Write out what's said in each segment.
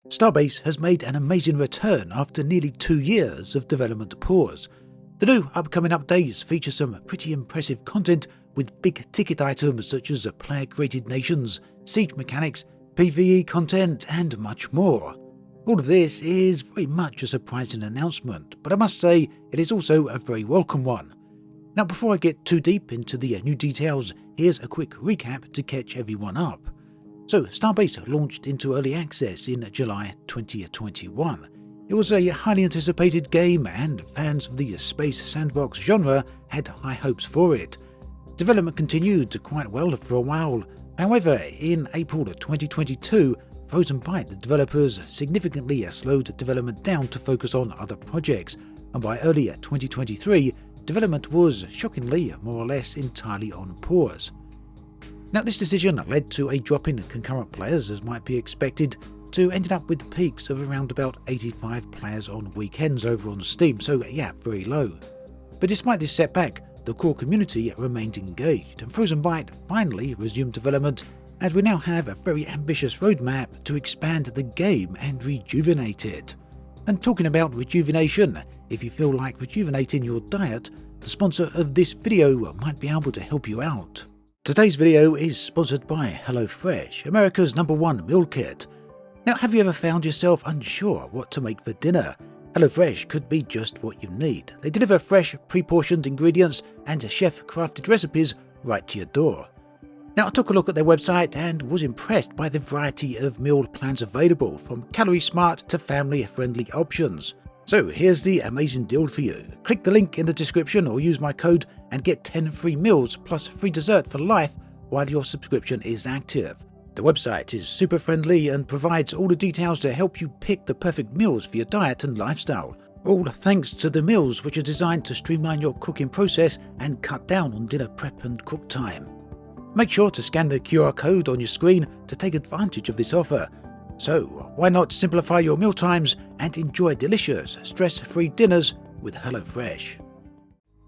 Starbase has made an amazing return after nearly 2 years of development pause. The new upcoming updates feature some pretty impressive content with big ticket items such as player-created nations, siege mechanics, PvE content and much more. All of this is very much a surprising announcement, but I must say it is also a very welcome one. Now before I get too deep into the new details, here's a quick recap to catch everyone up. So Starbase launched into early access in July 2021. It was a highly anticipated game and fans of the space sandbox genre had high hopes for it. Development continued quite well for a while. However, in April 2022, Frozen Byte, the developers, significantly slowed development down to focus on other projects, and by early 2023, development was, shockingly, more or less entirely on pause. Now this decision led to a drop in concurrent players, as might be expected, to ending up with peaks of around about 85 players on weekends over on Steam, so yeah, very low. But despite this setback, the core community remained engaged, and Frozen Byte finally resumed development, and we now have a very ambitious roadmap to expand the game and rejuvenate it. And talking about rejuvenation, if you feel like rejuvenating your diet, the sponsor of this video might be able to help you out. Today's video is sponsored by HelloFresh, America's #1 meal kit. Now, have you ever found yourself unsure what to make for dinner? HelloFresh could be just what you need. They deliver fresh, pre-portioned ingredients and chef-crafted recipes right to your door. Now, I took a look at their website and was impressed by the variety of meal plans available, from calorie-smart to family-friendly options. So here's the amazing deal for you. Click the link in the description or use my code and get 10 free meals plus free dessert for life while your subscription is active. The website is super friendly and provides all the details to help you pick the perfect meals for your diet and lifestyle. All thanks to the meals which are designed to streamline your cooking process and cut down on dinner prep and cook time. Make sure to scan the QR code on your screen to take advantage of this offer. So why not simplify your meal times and enjoy delicious, stress-free dinners with HelloFresh?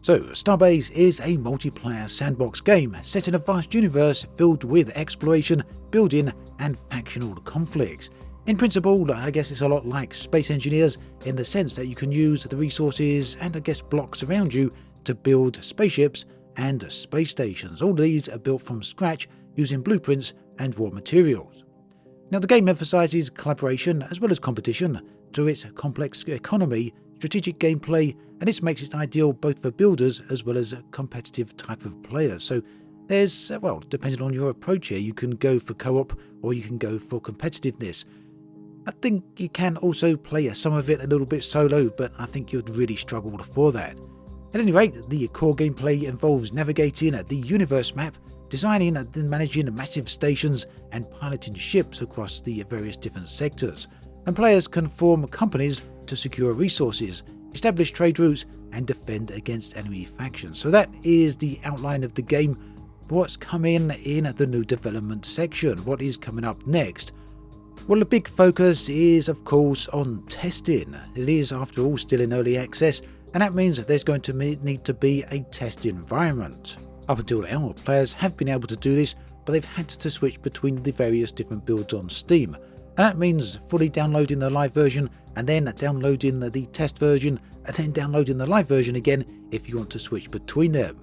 So, Starbase is a multiplayer sandbox game set in a vast universe filled with exploration, building, and factional conflicts. In principle, I guess it's a lot like Space Engineers in the sense that you can use the resources and blocks around you to build spaceships and space stations. All these are built from scratch using blueprints and raw materials. Now the game emphasizes collaboration as well as competition through its complex economy, strategic gameplay, and this makes it ideal both for builders as well as a competitive type of players. So there's, well, depending on your approach here, you can go for co-op or you can go for competitiveness. I think you can also play some of it a little bit solo, but I think you'd really struggle for that. At any rate, the core gameplay involves navigating the universe map, designing and managing massive stations, and piloting ships across the various different sectors. And players can form companies to secure resources, establish trade routes, and defend against enemy factions. So that is the outline of the game. What's coming in the new development section? What is coming up next? Well, the big focus is, of course, on testing. It is, after all, still in early access, and that means that there's going to need to be a test environment. Up until now, players have been able to do this, but they've had to switch between the various different builds on Steam. And that means fully downloading the live version, and then downloading the test version, and then downloading the live version again if you want to switch between them.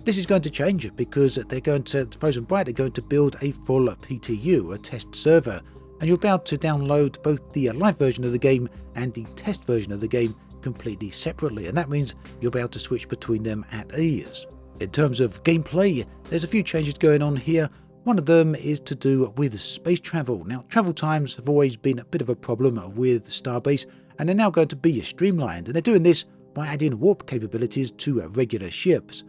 This is going to change because Frozen Byte are going to build a full PTU, a test server, and you'll be able to download both the live version of the game and the test version of the game completely separately, and that means you'll be able to switch between them at ease. In terms of gameplay, there's a few changes going on here. One of them is to do with space travel. Now, travel times have always been a bit of a problem with Starbase, and they're now going to be streamlined, and they're doing this by adding warp capabilities to regular ships.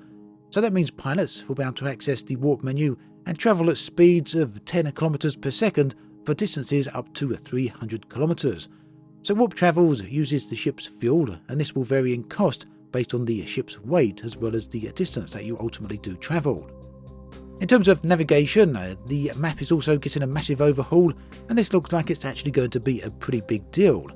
So that means pilots will be able to access the warp menu and travel at speeds of 10 kilometers per second for distances up to 300 kilometers. So warp travels uses the ship's fuel, and this will vary in cost based on the ship's weight as well as the distance that you ultimately do travel. In terms of navigation, the map is also getting a massive overhaul, and this looks like it's actually going to be a pretty big deal.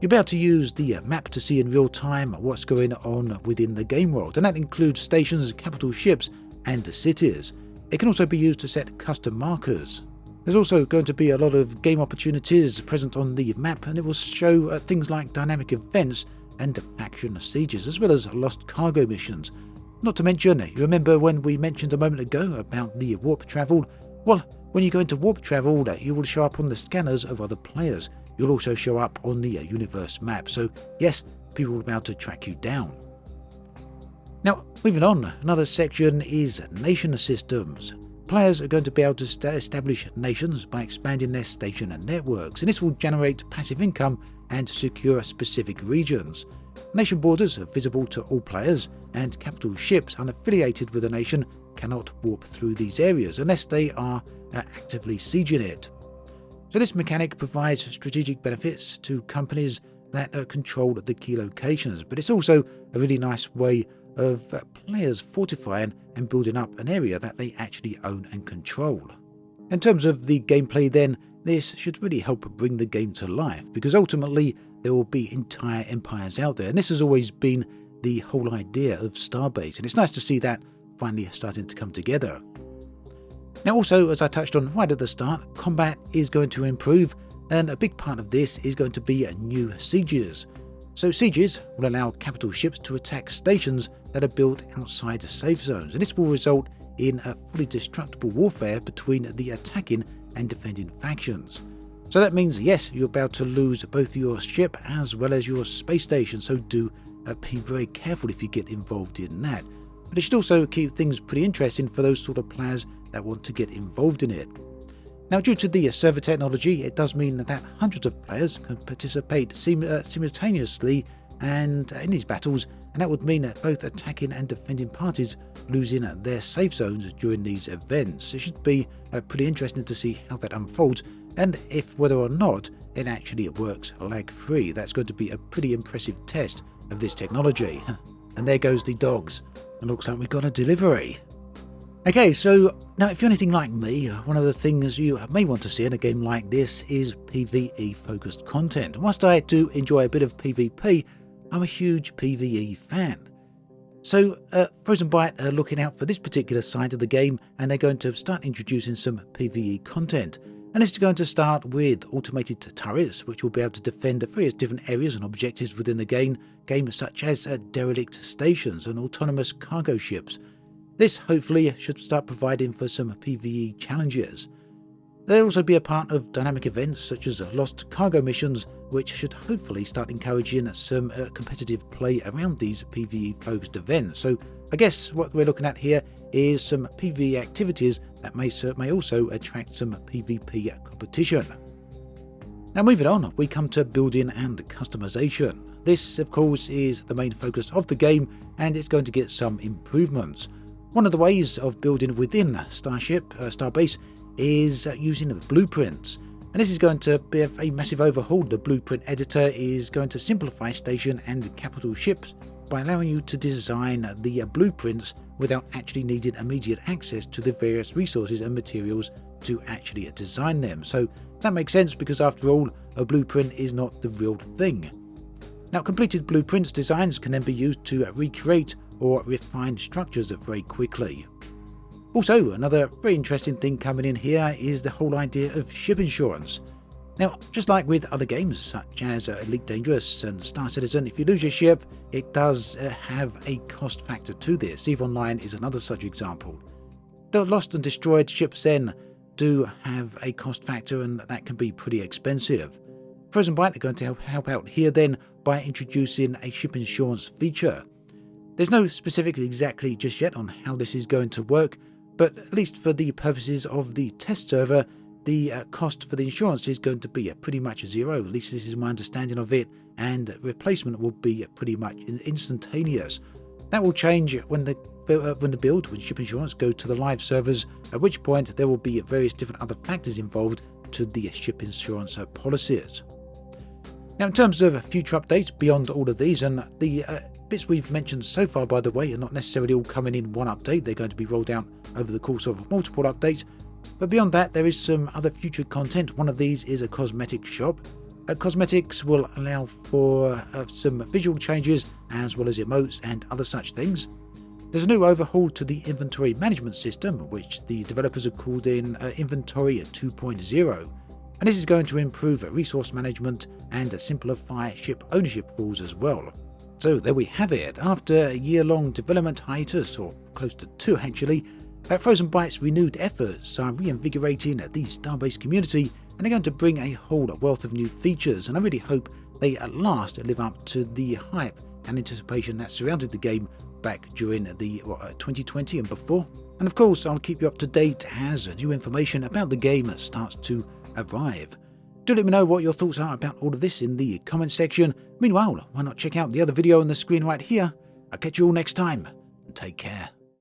You'll be able to use the map to see in real time what's going on within the game world, and that includes stations, capital ships, and cities. It can also be used to set custom markers. There's also going to be a lot of game opportunities present on the map, and it will show things like dynamic events and faction sieges, as well as lost cargo missions. Not to mention, you remember when we mentioned a moment ago about the warp travel? Well, when you go into warp travel, you will show up on the scanners of other players. You'll also show up on the universe map, so yes, people will be able to track you down. Now, moving on, another section is nation systems. Players are going to be able to establish nations by expanding their station and networks, and this will generate passive income and secure specific regions. Nation borders are visible to all players, and capital ships unaffiliated with a nation cannot warp through these areas unless they are actively sieging it. So this mechanic provides strategic benefits to companies that control the key locations, but it's also a really nice way of players fortifying and building up an area that they actually own and control. In terms of the gameplay then, this should really help bring the game to life, because ultimately there will be entire empires out there, and this has always been the whole idea of Starbase, and it's nice to see that finally starting to come together. Now also, as I touched on right at the start, combat is going to improve, and a big part of this is going to be new sieges. So sieges will allow capital ships to attack stations that are built outside safe zones, and this will result in a fully destructible warfare between the attacking and defending factions. So that means, yes, you're about to lose both your ship as well as your space station, so do be very careful if you get involved in that. But it should also keep things pretty interesting for those sort of players that want to get involved in it. Now, due to the server technology, it does mean that hundreds of players can participate simultaneously and in these battles, and that would mean that both attacking and defending parties losing their safe zones during these events. It should be pretty interesting to see how that unfolds, and if whether or not it actually works lag-free. That's going to be a pretty impressive test of this technology. And there goes the dogs. It looks like we've got a delivery. Okay, so now if you're anything like me, one of the things you may want to see in a game like this is PvE focused content. Whilst I do enjoy a bit of PvP, I'm a huge PvE fan. So Frozen Byte are looking out for this particular side of the game, and they're going to start introducing some PvE content. And this is going to start with automated turrets, which will be able to defend various different areas and objectives within the game such as derelict stations and autonomous cargo ships. This hopefully should start providing for some PvE challenges. There'll also be a part of dynamic events such as lost cargo missions, which should hopefully start encouraging some competitive play around these PvE focused events. So I guess what we're looking at here is some PvE activities that may also attract some PvP competition. Now moving on, we come to building and customization. This of course is the main focus of the game, and it's going to get some improvements. One of the ways of building within Starbase is using blueprints, and this is going to be a massive overhaul. The blueprint editor is going to simplify station and capital ships by allowing you to design the blueprints without actually needing immediate access to the various resources and materials to actually design them. So that makes sense, because after all, a blueprint is not the real thing. Now, completed blueprints designs can then be used to recreate or refine structures very quickly. Also, another very interesting thing coming in here is the whole idea of ship insurance. Now, just like with other games such as Elite Dangerous and Star Citizen, if you lose your ship, it does have a cost factor to this. EVE Online is another such example. The lost and destroyed ships then do have a cost factor, and that can be pretty expensive. Frozen Byte are going to help out here then by introducing a ship insurance feature. There's no specifics exactly just yet on how this is going to work, but at least for the purposes of the test server, the cost for the insurance is going to be pretty much zero. At least this is my understanding of it, and replacement will be pretty much instantaneous. That will change when the ship insurance goes to the live servers, at which point there will be various different other factors involved to the ship insurance policies. Now, in terms of future updates beyond all of these, and the bits we've mentioned so far, by the way, are not necessarily all coming in one update. They're going to be rolled out over the course of multiple updates. But beyond that, there is some other future content. One of these is a cosmetic shop. Cosmetics will allow for some visual changes as well as emotes and other such things. There's a new overhaul to the inventory management system, which the developers have called in Inventory 2.0, and this is going to improve resource management and simplify ship ownership rules as well. So there we have it. After a year-long development hiatus, or close to two actually, Frozen Byte's renewed efforts are reinvigorating the Starbase community, and they're going to bring a whole wealth of new features, and I really hope they at last live up to the hype and anticipation that surrounded the game back during the 2020 and before. And of course, I'll keep you up to date as new information about the game starts to arrive. Do let me know what your thoughts are about all of this in the comment section. Meanwhile, why not check out the other video on the screen right here? I'll catch you all next time, and take care.